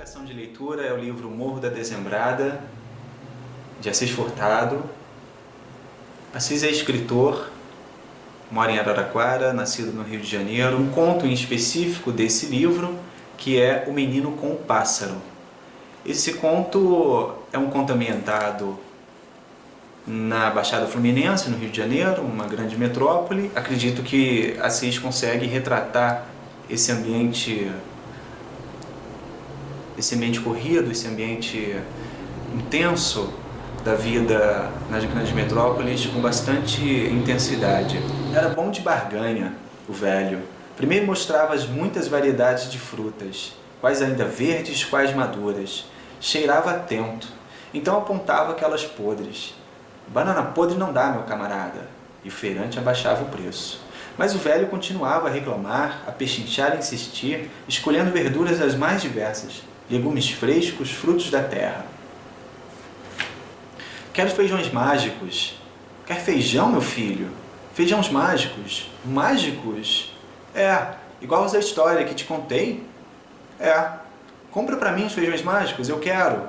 Indicação de leitura é o livro Morro da Dezembrada, de Assis Furtado. Assis é escritor, mora em Araraquara, nascido no Rio de Janeiro. Um conto em específico desse livro, que é O Menino com o Pássaro. Esse conto é um conto ambientado na Baixada Fluminense, no Rio de Janeiro, uma grande metrópole. Acredito que Assis consegue retratar esse ambiente corrido, esse ambiente intenso da vida nas grandes metrópoles com bastante intensidade. Era bom de barganha, o velho. Primeiro mostrava as muitas variedades de frutas, quais ainda verdes, quais maduras. Cheirava atento, então apontava aquelas podres. Banana podre não dá, meu camarada. E o feirante abaixava o preço. Mas o velho continuava a reclamar, a pechinchar e insistir, escolhendo verduras as mais diversas, legumes frescos, frutos da terra. Quero feijões mágicos. Quer feijão, meu filho? Feijões mágicos? Mágicos? Igual a história que te contei? Compra pra mim os feijões mágicos, eu quero.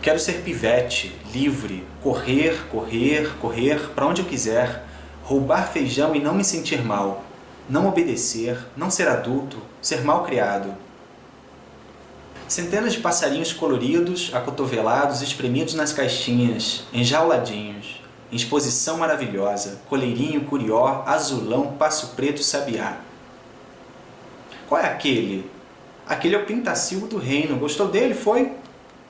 Quero ser pivete, livre, correr, correr, correr, para onde eu quiser, roubar feijão e não me sentir mal, não obedecer, não ser adulto, ser mal criado. Centenas de passarinhos coloridos, acotovelados, espremidos nas caixinhas, enjauladinhos, em exposição maravilhosa, coleirinho, curió, azulão, passo preto, sabiá. Qual é aquele? Aquele é o pintacilgo do reino. Gostou dele, foi?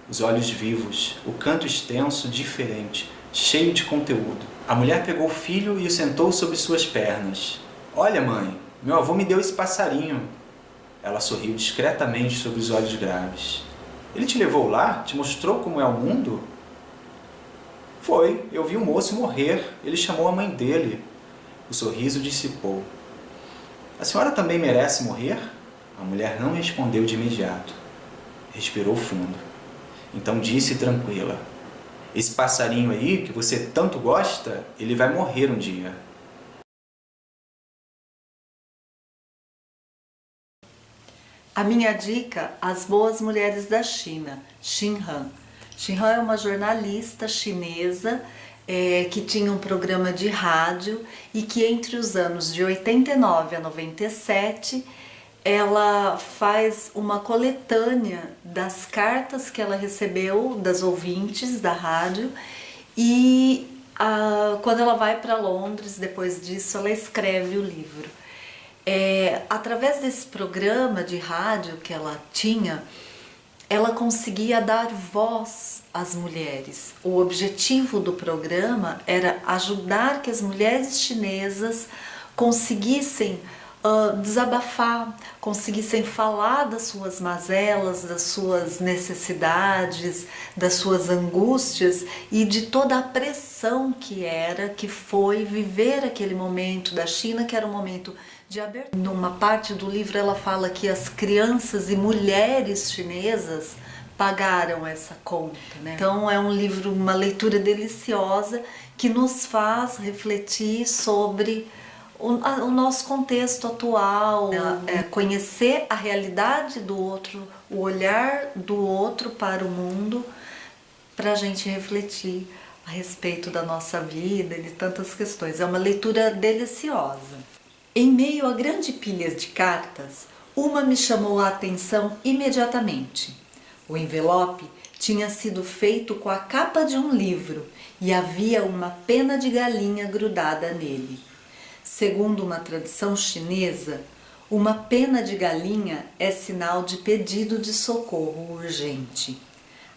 Os olhos vivos, o canto extenso, diferente, cheio de conteúdo. A mulher pegou o filho e o sentou sobre suas pernas. Olha, mãe, meu avô me deu esse passarinho. Ela sorriu discretamente sobre os olhos graves. Ele te levou lá? Te mostrou como é o mundo? Foi, eu vi o moço morrer. Ele chamou a mãe dele. O sorriso dissipou. A senhora também merece morrer? A mulher não respondeu de imediato. Respirou fundo. Então disse tranquila: esse passarinho aí, que você tanto gosta, ele vai morrer um dia. A minha dica, As Boas Mulheres da China, Xin Han. Xin Han é uma jornalista chinesa que tinha um programa de rádio e que entre os anos de 89 a 97 ela faz uma coletânea das cartas que ela recebeu das ouvintes da rádio e quando ela vai para Londres, depois disso, ela escreve o livro. Através desse programa de rádio que ela tinha, ela conseguia dar voz às mulheres. O objetivo do programa era ajudar que as mulheres chinesas conseguissem desabafar, conseguissem falar das suas mazelas, das suas necessidades, das suas angústias e de toda a pressão que foi viver aquele momento da China, que era um momento de abertura. Numa parte do livro ela fala que as crianças e mulheres chinesas pagaram essa conta, né? Então é um livro, uma leitura deliciosa que nos faz refletir sobre o nosso contexto atual, conhecer a realidade do outro, o olhar do outro para o mundo, para a gente refletir a respeito da nossa vida e de tantas questões. É uma leitura deliciosa. Em meio a grande pilha de cartas, uma me chamou a atenção imediatamente. O envelope tinha sido feito com a capa de um livro e havia uma pena de galinha grudada nele. Segundo uma tradição chinesa, uma pena de galinha é sinal de pedido de socorro urgente.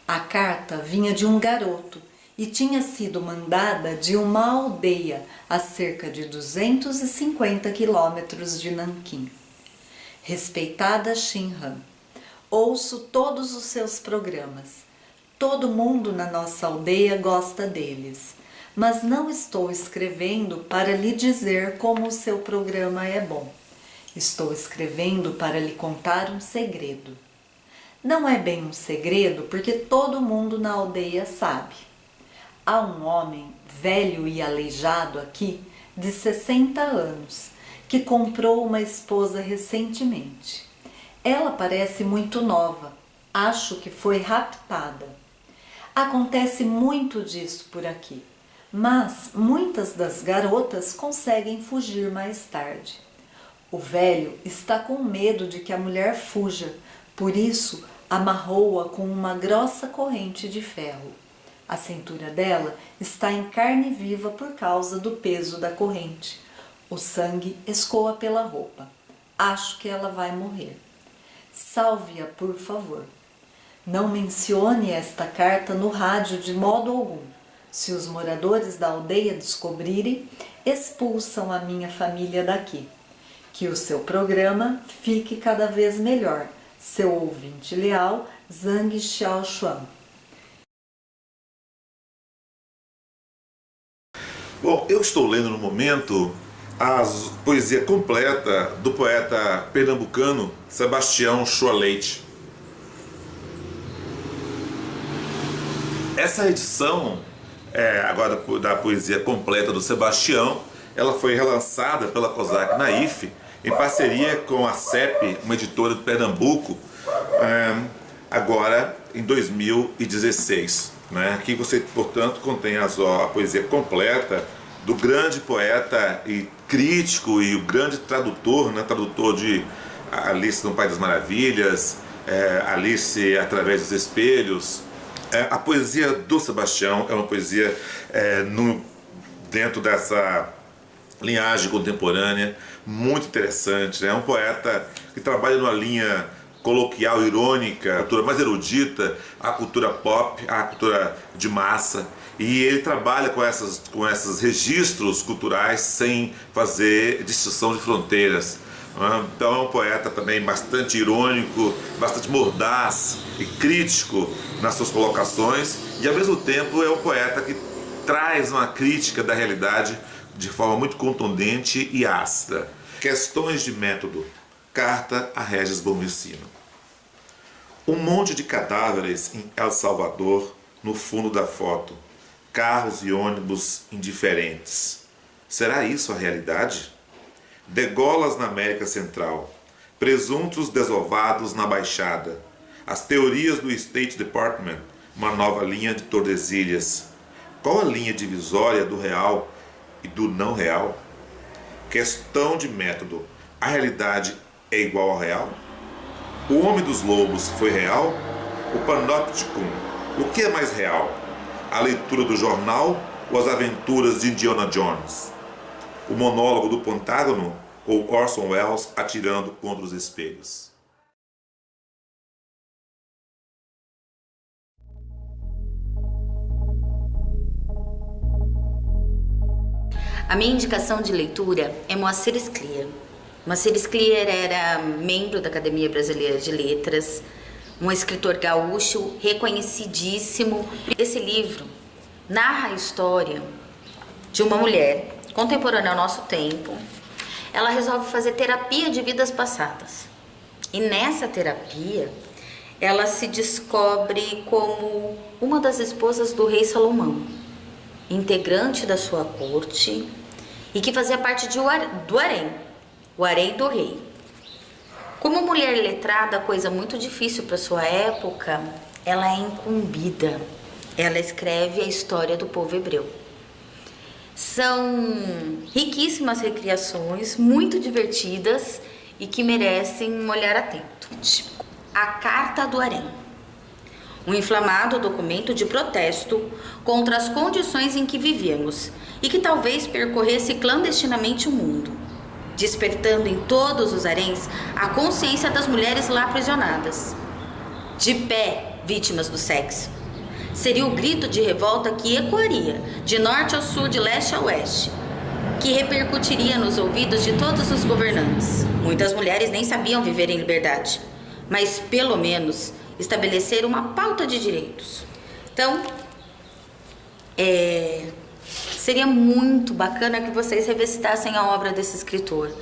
A carta vinha de um garoto e tinha sido mandada de uma aldeia a cerca de 250 quilômetros de Nanquim. Respeitada Xin Han, ouço todos os seus programas. Todo mundo na nossa aldeia gosta deles. Mas não estou escrevendo para lhe dizer como o seu programa é bom. Estou escrevendo para lhe contar um segredo. Não é bem um segredo porque todo mundo na aldeia sabe. Há um homem velho e aleijado aqui, de 60 anos, que comprou uma esposa recentemente. Ela parece muito nova, Acho que foi raptada. Acontece muito disso por aqui, mas muitas das garotas conseguem fugir mais tarde. O velho está com medo de que a mulher fuja, por isso amarrou-a com uma grossa corrente de ferro. A cintura dela está em carne viva por causa do peso da corrente. O sangue escoa pela roupa. Acho que ela vai morrer. Salve-a, por favor. Não mencione esta carta no rádio de modo algum. Se os moradores da aldeia descobrirem, expulsam a minha família daqui. Que o seu programa fique cada vez melhor. Seu ouvinte leal, Zhang Xiaoshuan. Bom, eu estou lendo no momento a poesia completa do poeta pernambucano Sebastião Chua Leite. Essa edição, agora da poesia completa do Sebastião, ela foi relançada pela Cosac Naif, em parceria com a CEP, uma editora de Pernambuco, agora em 2016. Aqui você, portanto, contém a poesia completa do grande poeta e crítico e o grande tradutor, tradutor de Alice no País das Maravilhas, Alice através dos espelhos. A poesia do Sebastião é uma poesia dentro dessa linhagem contemporânea muito interessante. É um poeta que trabalha numa linha coloquial, irônica, a cultura mais erudita, a cultura pop, a cultura de massa, e ele trabalha com esses registros culturais sem fazer distinção de fronteiras. Então é um poeta também bastante irônico, bastante mordaz e crítico nas suas colocações, e ao mesmo tempo é um poeta que traz uma crítica da realidade de forma muito contundente e ácida. Questões de método. Carta a Regis Bonvicino. Um monte de cadáveres em El Salvador no fundo da foto. Carros e ônibus indiferentes. Será isso a realidade? Degolas na América Central. Presuntos desovados na Baixada. As teorias do State Department, uma nova linha de Tordesilhas. Qual a linha divisória do real e do não real? Questão de método. A realidade é igual ao real? O Homem dos Lobos foi real? O Panopticon, o que é mais real? A leitura do jornal ou as aventuras de Indiana Jones? O monólogo do Pentágono ou Orson Welles atirando contra os espelhos? A minha indicação de leitura é Moacir Scliar. Moacir Scliar era membro da Academia Brasileira de Letras, um escritor gaúcho reconhecidíssimo. Esse livro narra a história de uma mulher contemporânea ao nosso tempo. Ela resolve fazer terapia de vidas passadas. E nessa terapia, ela se descobre como uma das esposas do rei Salomão, integrante da sua corte e que fazia parte do harém, o harém do rei. Como mulher letrada, coisa muito difícil para sua época, ela é incumbida. Ela escreve a história do povo hebreu. São riquíssimas recriações, muito divertidas e que merecem um olhar atento. A Carta do Harém. Um inflamado documento de protesto contra as condições em que vivíamos e que talvez percorresse clandestinamente o mundo, despertando em todos os haréns a consciência das mulheres lá aprisionadas, de pé, vítimas do sexo. Seria o grito de revolta que ecoaria de norte ao sul, de leste a oeste, que repercutiria nos ouvidos de todos os governantes. Muitas mulheres nem sabiam viver em liberdade, mas pelo menos estabelecer uma pauta de direitos. Então, seria muito bacana que vocês revisitassem a obra desse escritor,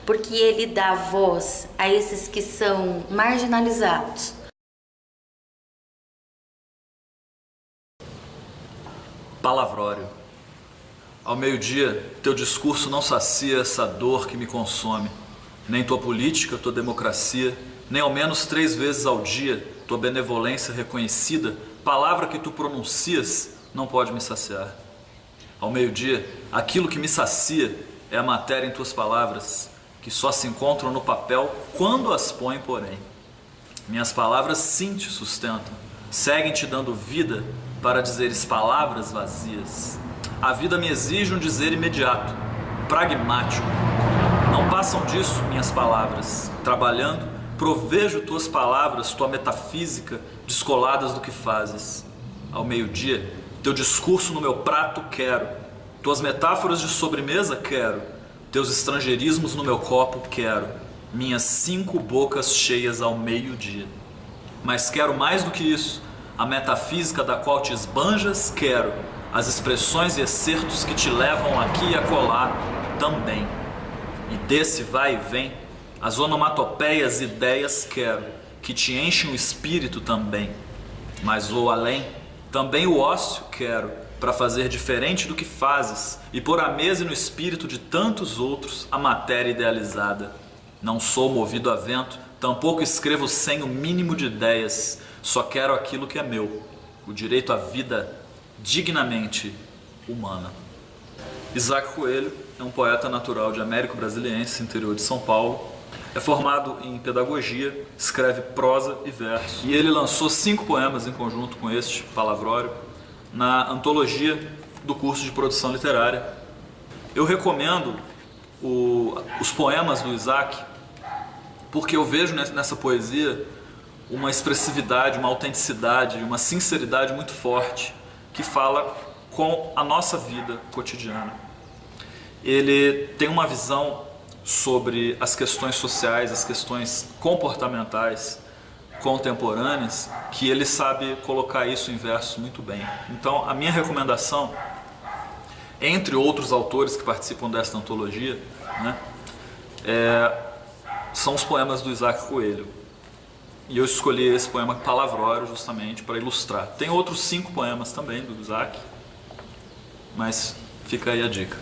porque ele dá voz a esses que são marginalizados. Palavrório. Ao meio-dia, teu discurso não sacia essa dor que me consome. Nem tua política, tua democracia, nem ao menos 3 vezes ao dia tua benevolência reconhecida, palavra que tu pronuncias não pode me saciar. Ao meio-dia, aquilo que me sacia é a matéria em tuas palavras, que só se encontram no papel quando as põe, porém. Minhas palavras sim te sustentam, seguem te dando vida para dizeres palavras vazias. A vida me exige um dizer imediato, pragmático. Não passam disso minhas palavras. Trabalhando, provejo tuas palavras, tua metafísica, descoladas do que fazes. Ao meio-dia, teu discurso no meu prato quero, tuas metáforas de sobremesa quero, teus estrangeirismos no meu copo quero, minhas 5 bocas cheias ao meio-dia. Mas quero mais do que isso, a metafísica da qual te esbanjas quero, as expressões e excertos que te levam aqui e acolá também. E desse vai e vem, as onomatopeias e ideias quero, que te enchem o espírito também. Mas vou além, também o ócio quero, para fazer diferente do que fazes e pôr à mesa e no espírito de tantos outros a matéria idealizada. Não sou movido a vento, tampouco escrevo sem o mínimo de ideias, só quero aquilo que é meu, o direito à vida dignamente humana. Isaac Coelho é um poeta natural de Américo Brasiliense, interior de São Paulo. É formado em pedagogia, escreve prosa e verso. E ele lançou 5 poemas em conjunto com este, Palavrório, na antologia do curso de produção literária. Eu recomendo os poemas do Isaac porque eu vejo nessa poesia uma expressividade, uma autenticidade, uma sinceridade muito forte que fala com a nossa vida cotidiana. Ele tem uma visão sobre as questões sociais, as questões comportamentais contemporâneas, que ele sabe colocar isso em versos muito bem. Então, a minha recomendação, entre outros autores que participam desta antologia, né, são os poemas do Isaac Coelho. E eu escolhi esse poema Palavrório justamente para ilustrar. Tem outros 5 poemas também do Isaac, mas fica aí a dica.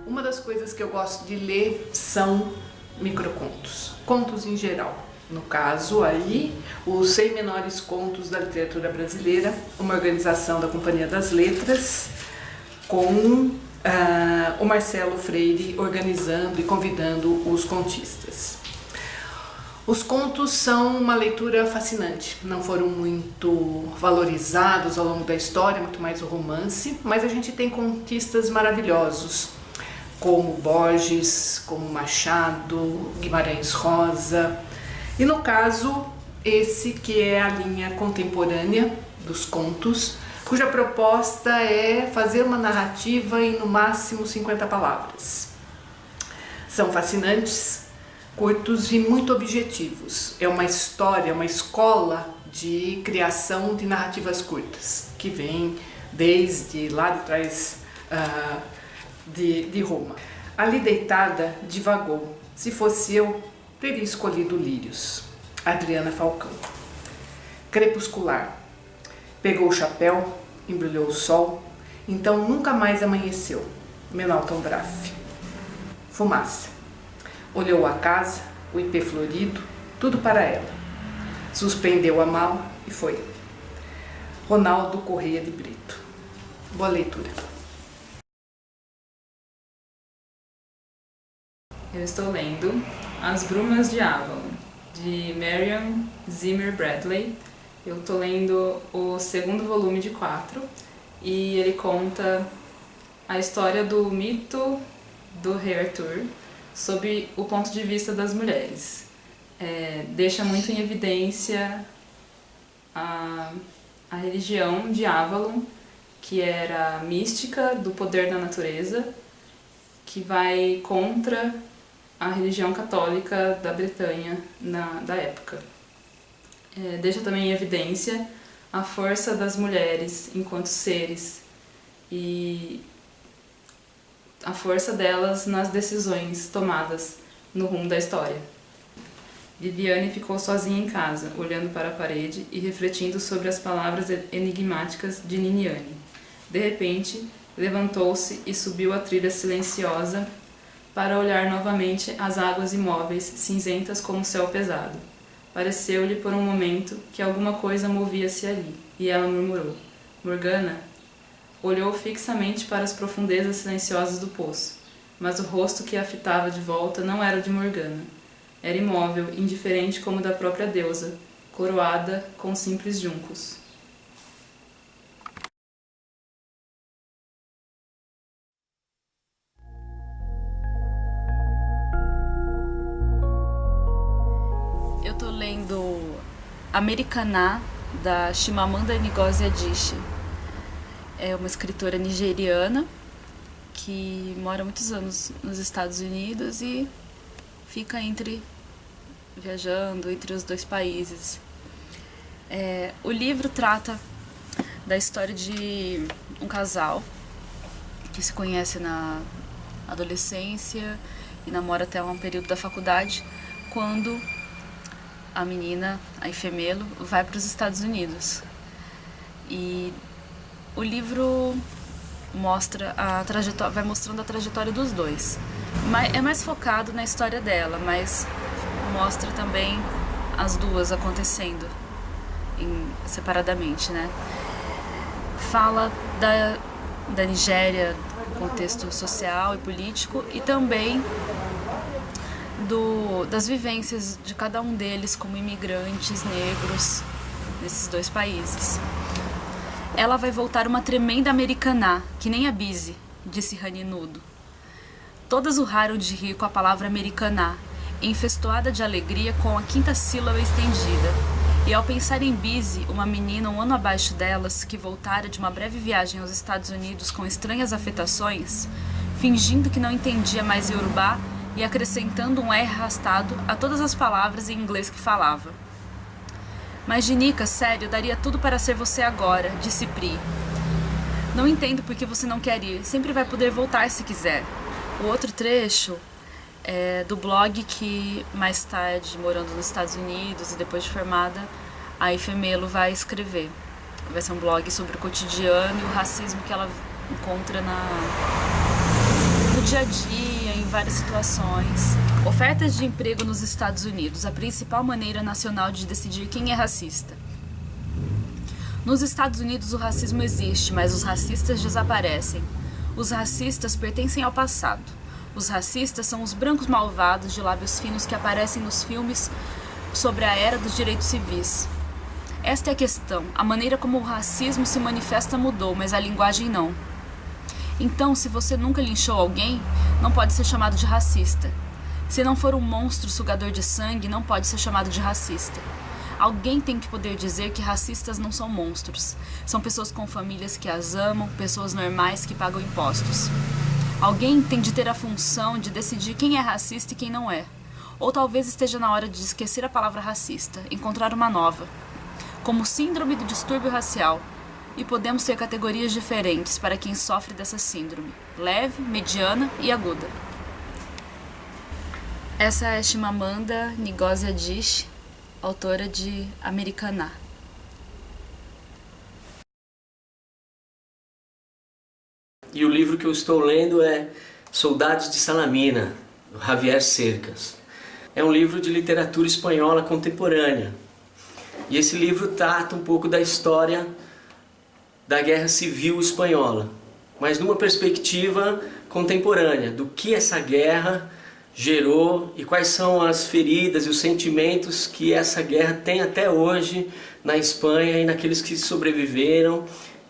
Uma das coisas que eu gosto de ler são microcontos, contos em geral. No caso aí, os 100 menores contos da literatura brasileira, uma organização da Companhia das Letras, com o Marcelo Freire organizando e convidando os contistas. Os contos são uma leitura fascinante, não foram muito valorizados ao longo da história, muito mais o romance, mas a gente tem contistas maravilhosos, como Borges, como Machado, Guimarães Rosa, e no caso, esse que é a linha contemporânea dos contos, cuja proposta é fazer uma narrativa em no máximo 50 palavras. São fascinantes, curtos e muito objetivos. É uma história, uma escola de criação de narrativas curtas, que vem desde lá de trás de Roma. Ali deitada, divagou. Se fosse eu, teria escolhido Lírios. Adriana Falcão. Crepuscular. Pegou o chapéu, embrulhou o sol, então nunca mais amanheceu. Menalton Braff. Fumaça. Olhou a casa, o ipê florido, tudo para ela. Suspendeu a mala e foi. Ronaldo Correia de Brito. Boa leitura. Eu estou lendo As Brumas de Avalon, de Marion Zimmer Bradley. Eu estou lendo o 2º volume de 4 e ele conta a história do mito do rei Arthur sob o ponto de vista das mulheres. Deixa muito em evidência a religião de Avalon, que era mística do poder da natureza, que vai contra a religião católica da Bretanha da época. Deixa também em evidência a força das mulheres enquanto seres e a força delas nas decisões tomadas no rumo da história. Viviane ficou sozinha em casa, olhando para a parede e refletindo sobre as palavras enigmáticas de Niniane. De repente, levantou-se e subiu a trilha silenciosa para olhar novamente as águas imóveis, cinzentas como o céu pesado. Pareceu-lhe por um momento que alguma coisa movia-se ali, e ela murmurou: Morgana? Olhou fixamente para as profundezas silenciosas do poço, mas o rosto que a fitava de volta não era o de Morgana. Era imóvel, indiferente como o da própria deusa, coroada com simples juncos. Eu tô lendo Americaná, da Chimamanda Ngozi Adichie. É uma escritora nigeriana que mora há muitos anos nos Estados Unidos e fica viajando entre os dois países. O livro trata da história de um casal que se conhece na adolescência e namora até um período da faculdade, quando a menina, a Ifemelo, vai para os Estados Unidos. E o livro mostra a trajetória, vai mostrando a trajetória dos dois. É mais focado na história dela, mas mostra também as duas acontecendo separadamente, né? Fala da Nigéria, contexto social e político, e também das vivências de cada um deles como imigrantes negros nesses dois países. Ela vai voltar uma tremenda americaná, que nem a Bise, disse Rani Nudo. Todas urraram de rir com a palavra americaná, enfestoada de alegria com a quinta sílaba estendida. E ao pensar em Bise, uma menina um ano abaixo delas, que voltara de uma breve viagem aos Estados Unidos com estranhas afetações, fingindo que não entendia mais Yorubá e acrescentando um R arrastado a todas as palavras em inglês que falava. Mas Ginica, sério, daria tudo para ser você agora, disse Pri. Não entendo por que você não quer ir, sempre vai poder voltar se quiser. O outro trecho é do blog que mais tarde, morando nos Estados Unidos e depois de formada, a Ifemelo vai escrever. Vai ser um blog sobre o cotidiano e o racismo que ela encontra no dia a dia, em várias situações. Ofertas de emprego nos Estados Unidos, a principal maneira nacional de decidir quem é racista. Nos Estados Unidos o racismo existe, mas os racistas desaparecem. Os racistas pertencem ao passado. Os racistas são os brancos malvados de lábios finos que aparecem nos filmes sobre a era dos direitos civis. Esta é a questão. A maneira como o racismo se manifesta mudou, mas a linguagem não. Então, se você nunca linchou alguém, não pode ser chamado de racista. Se não for um monstro sugador de sangue, não pode ser chamado de racista. Alguém tem que poder dizer que racistas não são monstros. São pessoas com famílias que as amam, pessoas normais que pagam impostos. Alguém tem de ter a função de decidir quem é racista e quem não é. Ou talvez esteja na hora de esquecer a palavra racista, encontrar uma nova. Como síndrome do distúrbio racial. E podemos ter categorias diferentes para quem sofre dessa síndrome. Leve, mediana e aguda. Essa é Chimamanda Ngozi Adichie, autora de Americaná. E o livro que eu estou lendo é Soldados de Salamina, do Javier Cercas. É um livro de literatura espanhola contemporânea. E esse livro trata um pouco da história da Guerra Civil Espanhola, mas numa perspectiva contemporânea, do que essa guerra gerou e quais são as feridas e os sentimentos que essa guerra tem até hoje na Espanha e naqueles que sobreviveram,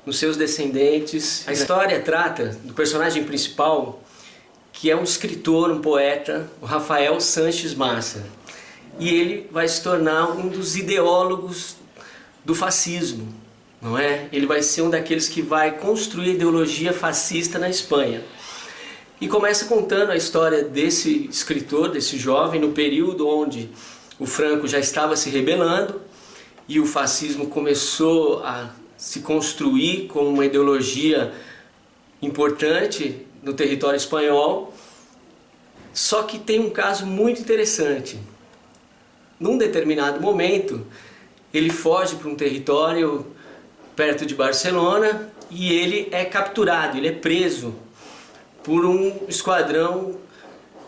nos seus descendentes. A história trata do personagem principal, que é um escritor, um poeta, o Rafael Sanches Massa. E ele vai se tornar um dos ideólogos do fascismo, não é? Ele vai ser um daqueles que vai construir a ideologia fascista na Espanha. E começa contando a história desse escritor, desse jovem, no período onde o Franco já estava se rebelando e o fascismo começou a se construir como uma ideologia importante no território espanhol. Só que tem um caso muito interessante. Num determinado momento, ele foge para um território perto de Barcelona e ele é capturado, ele é preso por um esquadrão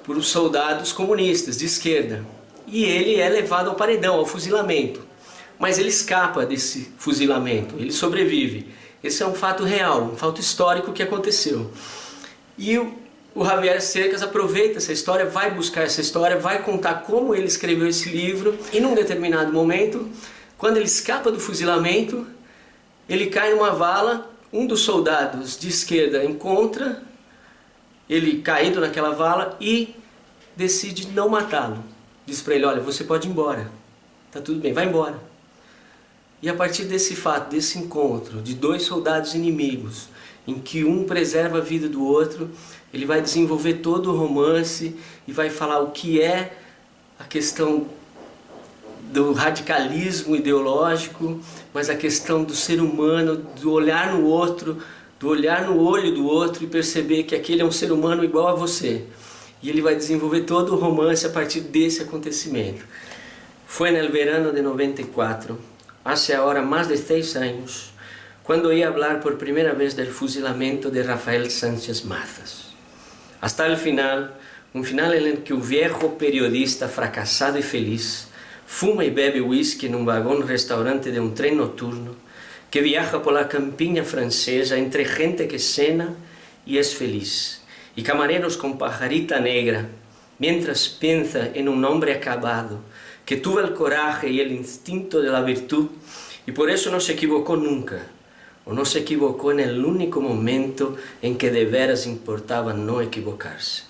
por soldados comunistas de esquerda. E ele é levado ao paredão, ao fuzilamento. Mas ele escapa desse fuzilamento, ele sobrevive. Esse é um fato real, um fato histórico que aconteceu. E o Javier Cercas aproveita essa história, vai buscar essa história, vai contar como ele escreveu esse livro. E num determinado momento, quando ele escapa do fuzilamento, ele cai numa vala, um dos soldados de esquerda encontra ele caído naquela vala e decide não matá-lo. Diz para ele, olha, você pode ir embora, tá tudo bem, vai embora. E a partir desse fato, desse encontro de dois soldados inimigos, em que um preserva a vida do outro, ele vai desenvolver todo o romance e vai falar o que é a questão do radicalismo ideológico, mas a questão do ser humano, do olhar no outro, do olhar no olho do outro e perceber que aquele é um ser humano igual a você. E ele vai desenvolver todo o romance a partir desse acontecimento. Foi no verano de 94, hace ahora más de 6 años, cuando oí hablar por primera vez del fusilamiento de Rafael Sánchez Mazas. Hasta el final, un final en el que un viejo periodista fracasado y feliz fuma y bebe whisky en un vagón restaurante de un tren nocturno que viaja por la campiña francesa entre gente que cena y es feliz, y camareros con pajarita negra, mientras piensa en un hombre acabado que tuvo el coraje y el instinto de la virtud y por eso no se equivocó nunca, o no se equivocó en el único momento en que de veras importaba no equivocarse.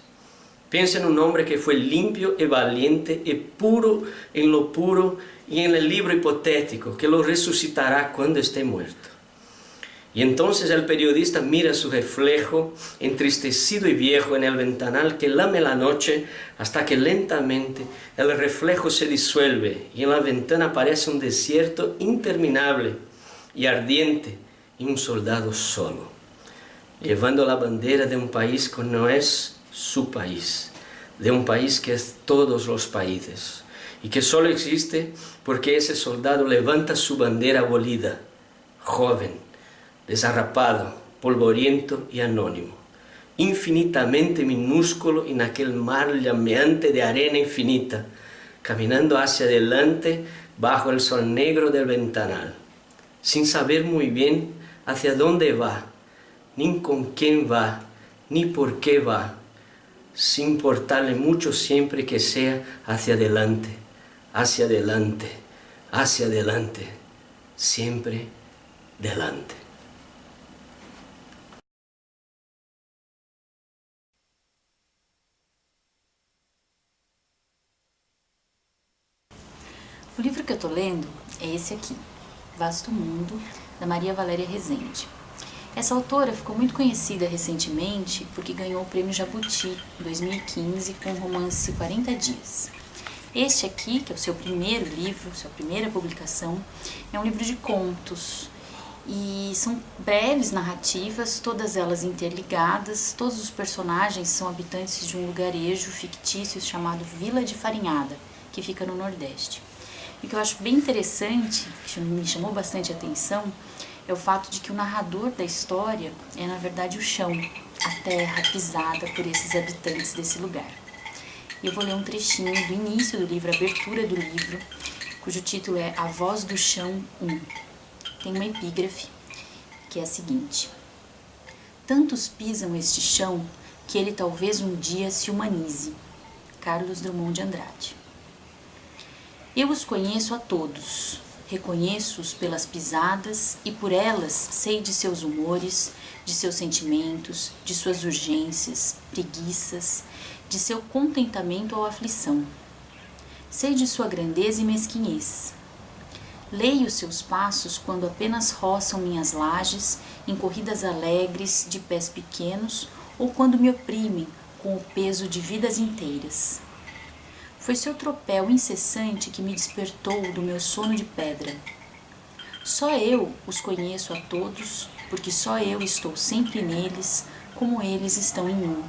Piensa en un hombre que fue limpio y valiente y puro en lo puro y en el libro hipotético que lo resucitará cuando esté muerto. Y entonces el periodista mira su reflejo, entristecido y viejo, en el ventanal que lame la noche hasta que lentamente el reflejo se disuelve y en la ventana aparece un desierto interminable y ardiente y un soldado solo, llevando la bandera de un país que no es su país, de un país que es todos los países y que solo existe porque ese soldado levanta su bandera abolida, joven, desarrapado, polvoriento y anónimo, infinitamente minúsculo en aquel mar llameante de arena infinita, caminando hacia adelante bajo el sol negro del ventanal, sin saber muy bien hacia dónde va, ni con quién va, ni por qué va, sin importarle mucho siempre que sea hacia adelante, hacia adelante, hacia adelante, siempre delante. O livro que eu tô lendo é esse aqui, Vasto Mundo, da Maria Valéria Rezende. Essa autora ficou muito conhecida recentemente porque ganhou o Prêmio Jabuti em 2015 com o romance 40 Dias. Este aqui, que é o seu primeiro livro, sua primeira publicação, é um livro de contos e são breves narrativas, todas elas interligadas. Todos os personagens são habitantes de um lugarejo fictício chamado Vila de Farinhada, que fica no Nordeste. E o que eu acho bem interessante, que me chamou bastante atenção, é o fato de que o narrador da história é, na verdade, o chão, a terra pisada por esses habitantes desse lugar. E eu vou ler um trechinho do início do livro, a abertura do livro, cujo título é A Voz do Chão 1. Tem uma epígrafe, que é a seguinte: tantos pisam este chão que ele talvez um dia se humanize. Carlos Drummond de Andrade. Eu os conheço a todos, reconheço-os pelas pisadas e por elas sei de seus humores, de seus sentimentos, de suas urgências, preguiças, de seu contentamento ou aflição. Sei de sua grandeza e mesquinhez. Leio seus passos quando apenas roçam minhas lajes em corridas alegres de pés pequenos ou quando me oprimem com o peso de vidas inteiras. Foi seu tropel incessante que me despertou do meu sono de pedra. Só eu os conheço a todos, porque só eu estou sempre neles, como eles estão em mim.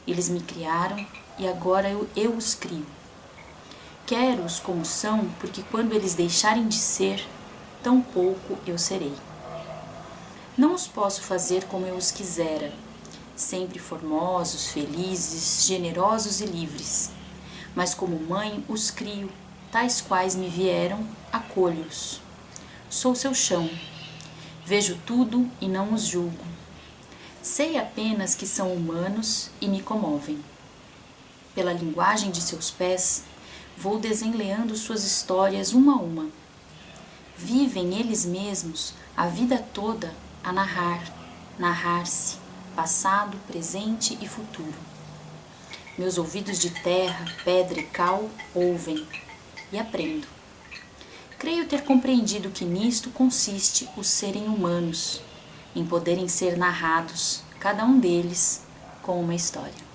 Eles me criaram e agora eu os crio. Quero-os como são, porque quando eles deixarem de ser, tão pouco eu serei. Não os posso fazer como eu os quisera, sempre formosos, felizes, generosos e livres. Mas como mãe os crio, tais quais me vieram, acolho-os. Sou seu chão, vejo tudo e não os julgo. Sei apenas que são humanos e me comovem. Pela linguagem de seus pés, vou desenleando suas histórias uma a uma. Vivem eles mesmos a vida toda a narrar-se, passado, presente e futuro. Meus ouvidos de terra, pedra e cal ouvem e aprendo. Creio ter compreendido que nisto consiste o serem humanos, em poderem ser narrados, cada um deles, com uma história.